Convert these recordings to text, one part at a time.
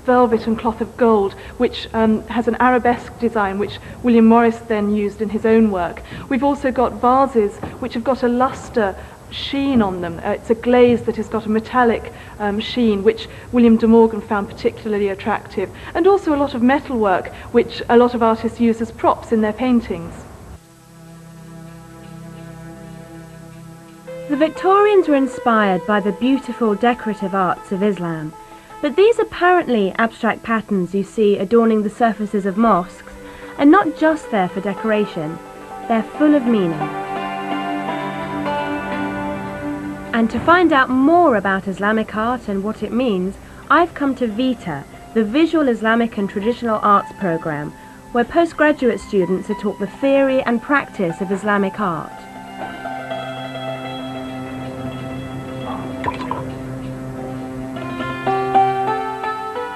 velvet and cloth of gold, which has an arabesque design, which William Morris then used in his own work. We've also got vases which have got a lustre sheen on them. It's a glaze that has got a metallic sheen, which William de Morgan found particularly attractive, and also a lot of metalwork, which a lot of artists use as props in their paintings. The Victorians were inspired by the beautiful decorative arts of Islam, but these apparently abstract patterns you see adorning the surfaces of mosques are not just there for decoration, they're full of meaning. And to find out more about Islamic art and what it means, I've come to VITA, the Visual Islamic and Traditional Arts programme, where postgraduate students are taught the theory and practice of Islamic art.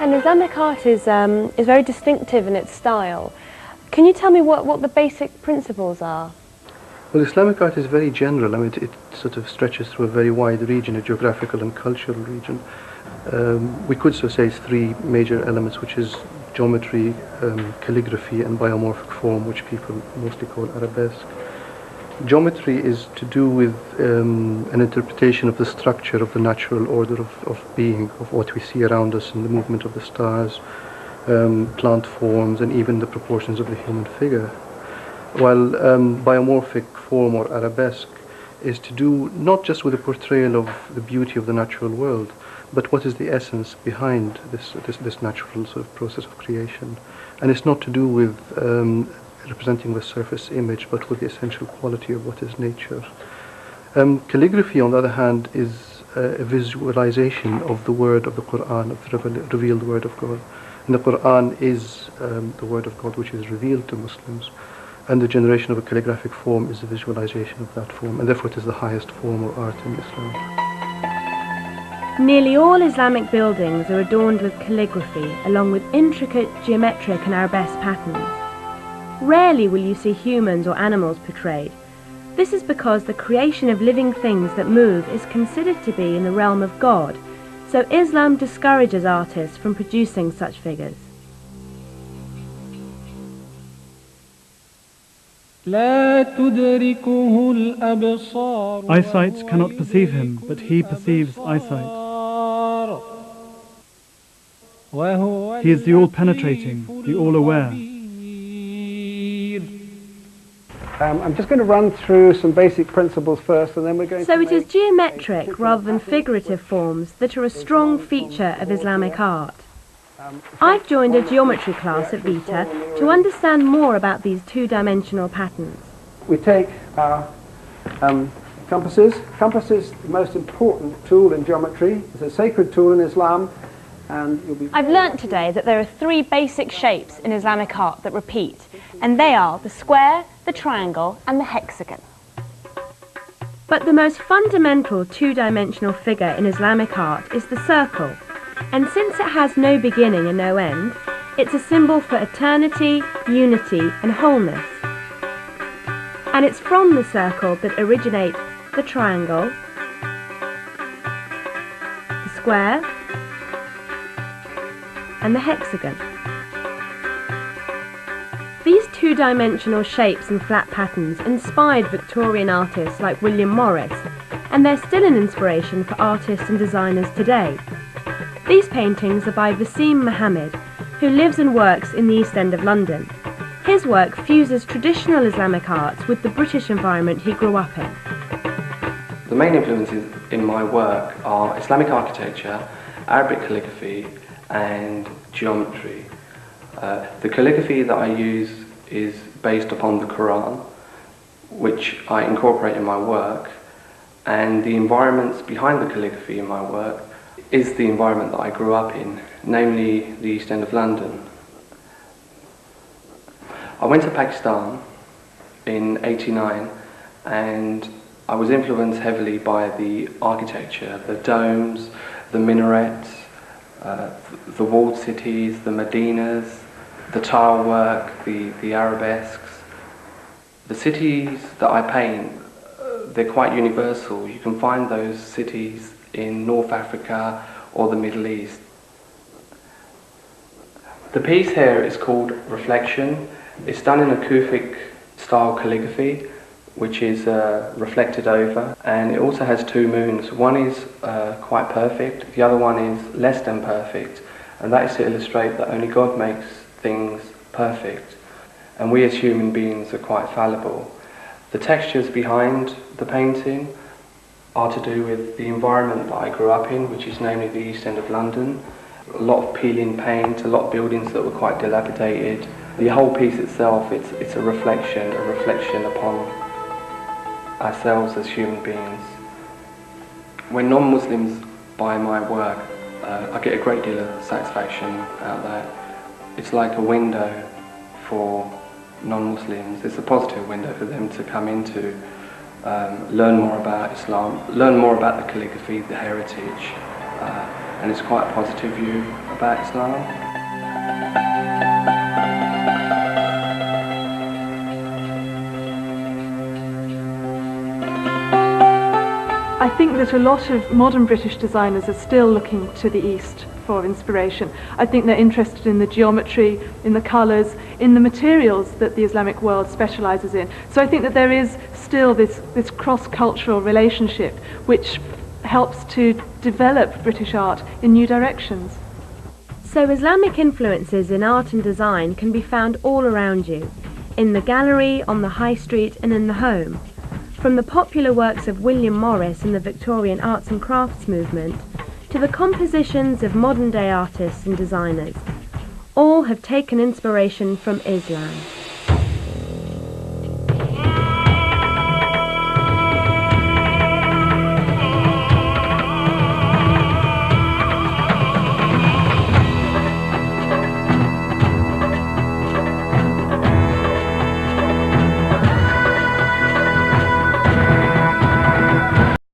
And Islamic art is very distinctive in its style. Can you tell me what the basic principles are? Well, Islamic art is very general. I mean, it sort of stretches through a very wide region, a geographical and cultural region. We could so say it's three major elements, which is geometry, calligraphy, and biomorphic form, which people mostly call arabesque. Geometry is to do with an interpretation of the structure of the natural order of being, of what we see around us in the movement of the stars, plant forms, and even the proportions of the human figure. While biomorphic form or arabesque is to do not just with the portrayal of the beauty of the natural world, but what is the essence behind this natural sort of process of creation. And it's not to do with representing the surface image, but with the essential quality of what is nature. Calligraphy, on the other hand, is a visualization of the word of the Quran, of the revealed word of God. And the Quran is the word of God which is revealed to Muslims. And the generation of a calligraphic form is a visualization of that form, and therefore it is the highest form of art in Islam. Nearly all Islamic buildings are adorned with calligraphy, along with intricate geometric and arabesque patterns. Rarely will you see humans or animals portrayed. This is because the creation of living things that move is considered to be in the realm of God, so Islam discourages artists from producing such figures. Eyesight cannot perceive him, but he perceives eyesight. He is the all-penetrating, the all-aware. I'm just going to run through some basic principles first, and then we're going to... So it is geometric rather than figurative forms that are a strong feature of Islamic art. I've joined a geometry class at VITA to understand more about these two-dimensional patterns. We take our compasses. Compass is the most important tool in geometry. It's a sacred tool in Islam, and you'll be... I've learnt today that there are three basic shapes in Islamic art that repeat, and they are the square, the triangle, and the hexagon. But the most fundamental two-dimensional figure in Islamic art is the circle. And since it has no beginning and no end, it's a symbol for eternity, unity, and wholeness. And it's from the circle that originate the triangle, the square, and the hexagon. These two-dimensional shapes and flat patterns inspired Victorian artists like William Morris, and they're still an inspiration for artists and designers today. These paintings are by Wasim Mohammed, who lives and works in the East End of London. His work fuses traditional Islamic arts with the British environment he grew up in. The main influences in my work are Islamic architecture, Arabic calligraphy, and geometry. The calligraphy that I use is based upon the Quran, which I incorporate in my work, and the environments behind the calligraphy in my work is the environment that I grew up in, namely the East End of London. I went to Pakistan in '89, and I was influenced heavily by the architecture, the domes, the minarets, the walled cities, the Medinas, the tile work, the arabesques. The cities that I paint, they're quite universal. You can find those cities in North Africa or the Middle East. The piece here is called Reflection. It's done in a Kufic style calligraphy, which is reflected over, and it also has two moons. One is quite perfect, the other one is less than perfect, and that is to illustrate that only God makes things perfect, and we as human beings are quite fallible. The textures behind the painting are to do with the environment that I grew up in, which is namely the East End of London. A lot of peeling paint, a lot of buildings that were quite dilapidated. The whole piece itself, it's a reflection upon ourselves as human beings. When non-Muslims buy my work, I get a great deal of satisfaction out of that. It's like a window for non-Muslims. It's a positive window for them to come into, learn more about Islam, learn more about the calligraphy, the heritage, and it's quite a positive view about Islam. I think that a lot of modern British designers are still looking to the East for inspiration. I think they're interested in the geometry, in the colours, in the materials that the Islamic world specialises in. So I think that there is still this cross-cultural relationship which helps to develop British art in new directions. So Islamic influences in art and design can be found all around you, in the gallery, on the high street and in the home. From the popular works of William Morris in the Victorian arts and crafts movement, to the compositions of modern-day artists and designers, all have taken inspiration from Islam.